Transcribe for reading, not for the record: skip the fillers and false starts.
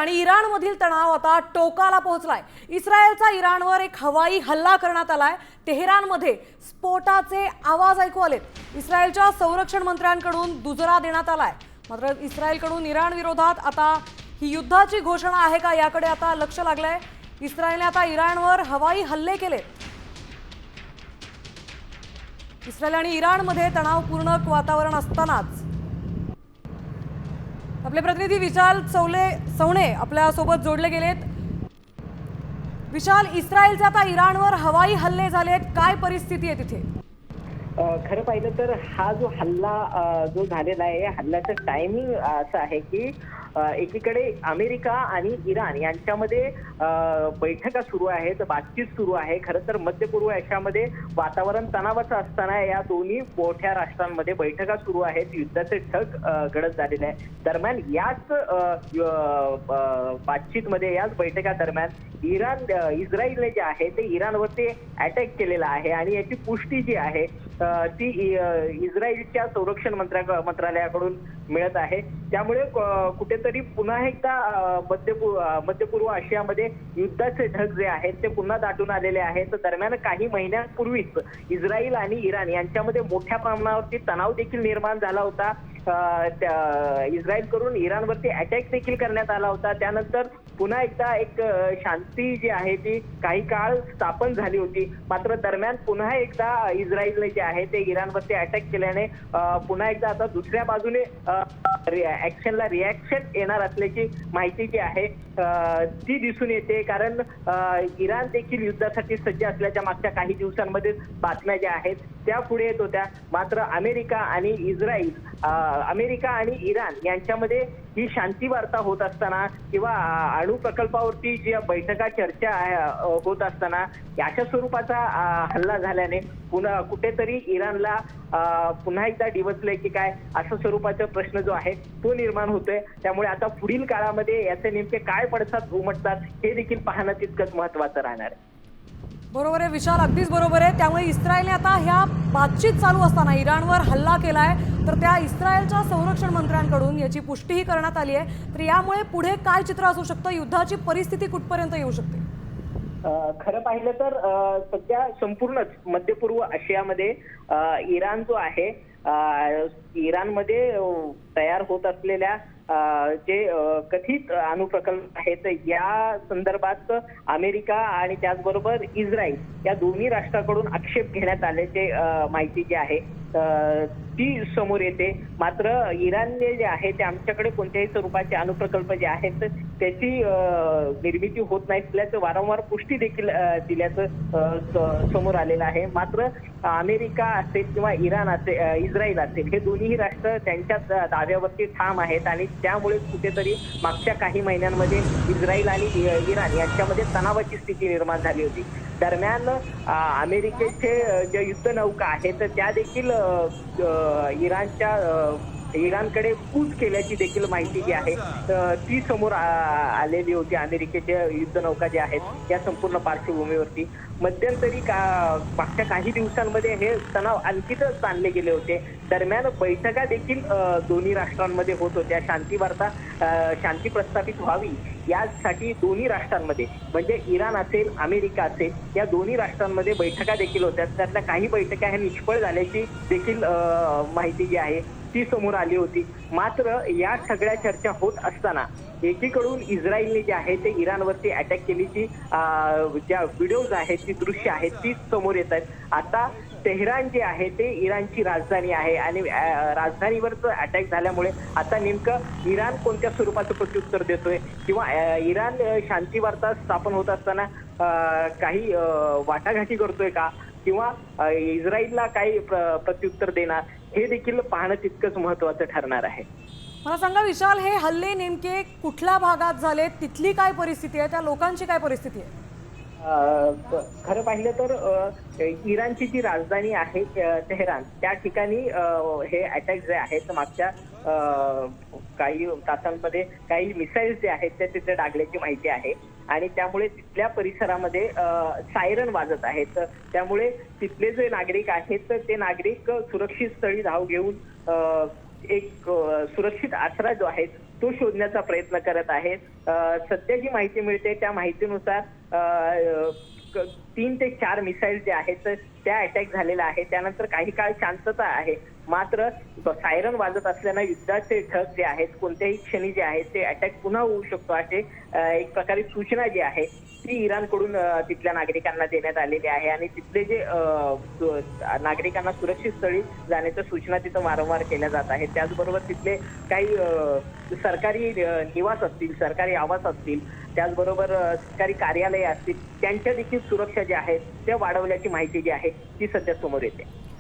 आणि इराणमधील तणाव आता टोकाला पोहोचलाय। इस्रायलचा इराणवर एक हवाई हल्ला करण्यात आलाय। तेहरानमध्ये स्फोटाचे आवाज ऐकू आलेत। इस्रायलच्या संरक्षण मंत्र्यांकडून दुजोरा देण्यात आलाय। मात्र इस्रायलकडून इराण विरोधात आता ही युद्धाची घोषणा आहे का याकडे आता लक्ष लागलंय। इस्रायलने आता इराणवर हवाई हल्ले केले। इस्रायल आणि इराणमध्ये तणावपूर्ण वातावरण असतानाच आपले प्रतिनिधी विशाल सवणे आपल्या सोबत जोडले गेलेत। विशाल, इस्रायलचे आता इराणवर हवाई हल्ले झालेत, काय परिस्थिती आहे तिथे? खरं पाहिलं तर हा जो हल्ला जो झालेला आहे, हल्ल्याचं टायमिंग असं आहे की एकीकडे अमेरिका आणि इराण यांच्यामध्ये बैठका सुरू आहेत, बातचीत सुरू आहे। खरं तर मध्य पूर्व आशियामध्ये वातावरण तणावाचं असताना या दोन्ही मोठ्या राष्ट्रांमध्ये बैठका सुरू आहेत, युद्धाचे ढग गडद झालेले आहे। दरम्यान याच बातचीतमध्ये, याच बैठका दरम्यान इस्रायलने जे आहे ते इराणवरती अटॅक केलेला आहे आणि याची पुष्टी जी आहे ती इस्रायलच्या संरक्षण मंत्रालयाकडून मिळत आहे। त्यामुळे कुठेतरी पुन्हा एकदा मध्य पूर्व आशियामध्ये युद्धाचे ढग जे आहेत ते पुन्हा दाटून आलेले आहेत। दरम्यान काही महिन्यांपूर्वीच इस्रायल आणि इराण यांच्यामध्ये मोठ्या प्रमाणावरती तणाव देखील निर्माण झाला होता। इस्रायल करून इराणवरती अटॅक देखील करण्यात आला होता। त्यानंतर पुन्हा एकदा एक शांती जी आहे ती काही काळ स्थापन झाली होती। मात्र दरम्यान पुन्हा एकदा इस्रायलने जे आहे ते इराणवरती अटॅक केल्याने पुन्हा एकदा आता दुसऱ्या बाजूने ऍक्शनला रिॲक्शन येणार असल्याची माहिती जी आहे ती दिसून येते। कारण इराण देखील युद्धासाठी सज्ज असल्याच्या मागच्या काही दिवसांमध्ये बातम्या ज्या आहेत त्या पुढे येत होत्या। मात्र अमेरिका आणि अमेरिका आणि इराण यांच्यामध्ये ही शांती वार्ता होत असताना किंवा अणु प्रकल्पावरती जी बैठका चर्चा होत असताना अशा स्वरूपाचा हल्ला झाल्याने पुन्हा कुठेतरी इराणला पुन्हा एकदा डिवचलंय की काय, अशा स्वरूपाचा प्रश्न जो आहे तो निर्माण होतोय। त्यामुळे आता पुढील काळामध्ये याचे नेमके काय पडसाद उमटतात हे देखील पाहणं तितकंच महत्त्वाचं राहणार आहे। बरोबर आहे विशाल, अगदीच बरोबर आहे। त्यामुळे इस्रायलने आता ह्या बातचीत चालू असताना इराणवर हल्ला केलाय, तर त्या इस्रायलच्या संरक्षण मंत्र्यांकडून याची पुष्टीही करण्यात आली आहे। तर यामुळे पुढे काय चित्र असू शकतं, युद्धाची परिस्थिती कुठपर्यंत येऊ शकते? खरं पाहिलं तर सध्या संपूर्णच मध्य पूर्व आशियामध्ये इराण जो आहे, इराणमध्ये तयार होत असलेल्या जे कथित अणुप्रकल्प आहेत या संदर्भात अमेरिका आणि त्याचबरोबर इस्रायल या दोन्ही राष्ट्रांकडून आक्षेप घेण्यात आल्याचे माहिती जी आहे ती समोर येते। मात्र इराणने जे आहे ते आमच्याकडे कोणत्याही स्वरूपाचे अणुप्रकल्प जे आहेत त्याची निर्मिती होत नाही असल्याचं वारंवार पुष्टी देखील दिल्याचं समोर आलेलं आहे। मात्र अमेरिका असेल किंवा इस्रायल असेल हे दोन्ही राष्ट्र त्यांच्या दाव्यावरती ठाम आहेत आणि त्यामुळे कुठेतरी मागच्या काही महिन्यांमध्ये इस्रायल आणि इराण यांच्यामध्ये तणावाची स्थिती निर्माण झाली होती। दरम्यान अमेरिकेचे जे युद्धनौका आहेत त्या देखील इराणकडे कूच केल्याची देखील माहिती जी आहे ती समोर आलेली होती। अमेरिकेच्या युद्धनौका ज्या आहेत या संपूर्ण पार्श्वभूमीवरती मध्यंतरी मागच्या काही दिवसांमध्ये हे तणाव आणखीच ताणले गेले होते। दरम्यान बैठका देखील दोन्ही राष्ट्रांमध्ये होत होत्या। शांती प्रस्थापित व्हावी यासाठी दोन्ही राष्ट्रांमध्ये म्हणजे इराण असेल अमेरिका असेल या दोन्ही राष्ट्रांमध्ये बैठका देखील होत्या। त्यातल्या काही बैठका ह्या निष्फळ झाल्याची देखील माहिती जी आहे ती समोर आली होती। मात्र या सगळ्या चर्चा होत असताना एकीकडून इस्रायलने जे आहे ते इराणवरती अटॅक केल्याची ज्या व्हिडिओज आहेत ती दृश्य आहेत ती समोर येत आहेत। आता तेहरान जे आहे ते इराणची राजधानी आहे आणि राजधानीवरच अटॅक झाल्यामुळे आता नेमकं इराण कोणत्या स्वरूपाचं प्रत्युत्तर देतोय किंवा इराण शांती वार्ता स्थापन होत असताना काही वाटाघाटी करतोय का किंवा इस्रायलला काही प्रत्युत्तर देणार हे देखील पाहणं तितकंच महत्त्वाचं ठरणार आहे। मला सांगा विशाल, हे हल्ले नेमके कुठल्या भागात झाले, तिथली काय परिस्थिती आहे, त्या लोकांची काय परिस्थिती आहे? खरं पाहिलं तर इराणची जी राजधानी आहे तेहरान त्या ठिकाणी हे अटॅक जे आहेत मागच्या काही तासांमध्ये काही मिसाईल्स जे आहेत ते तिथे डागल्याची माहिती आहे आणि त्यामुळे तिथल्या परिसरामध्ये सायरन वाजत आहेत। त्यामुळे तिथले जे नागरिक आहेत ते नागरिक सुरक्षित स्थळी धाव घेऊन एक सुरक्षित आसरा जो आहे तो शोधण्याचा प्रयत्न करत आहेत. सध्या जी माहिती मिळते त्या माहितीनुसार 3 ते 4 मिसाईल जे आहेत त्या अटॅक झालेला आहे. त्यानंतर काही काळ शांतता आहे. मात्र सायरन वाजत असल्यानं युद्धाचे ढग जे आहेत कोणत्याही क्षणी जे आहेत ते अटॅक पुन्हा होऊ शकतो असे एक प्रकारे सूचना जी आहे ती इराणकडून तिथल्या नागरिकांना देण्यात आलेली आहे. आणि तिथले जे नागरिकांना सुरक्षित स्थळी जाण्याच्या सूचना तिथं वारंवार केल्या जात आहेत. त्याचबरोबर तिथले काही सरकारी निवास असतील, सरकारी आवास असतील, त्याचबरोबर सरकारी कार्यालये असतील, त्यांच्या देखील सुरक्षा जी आहे त्या वाढवल्याची माहिती जी आहे ती सध्या समोर येते.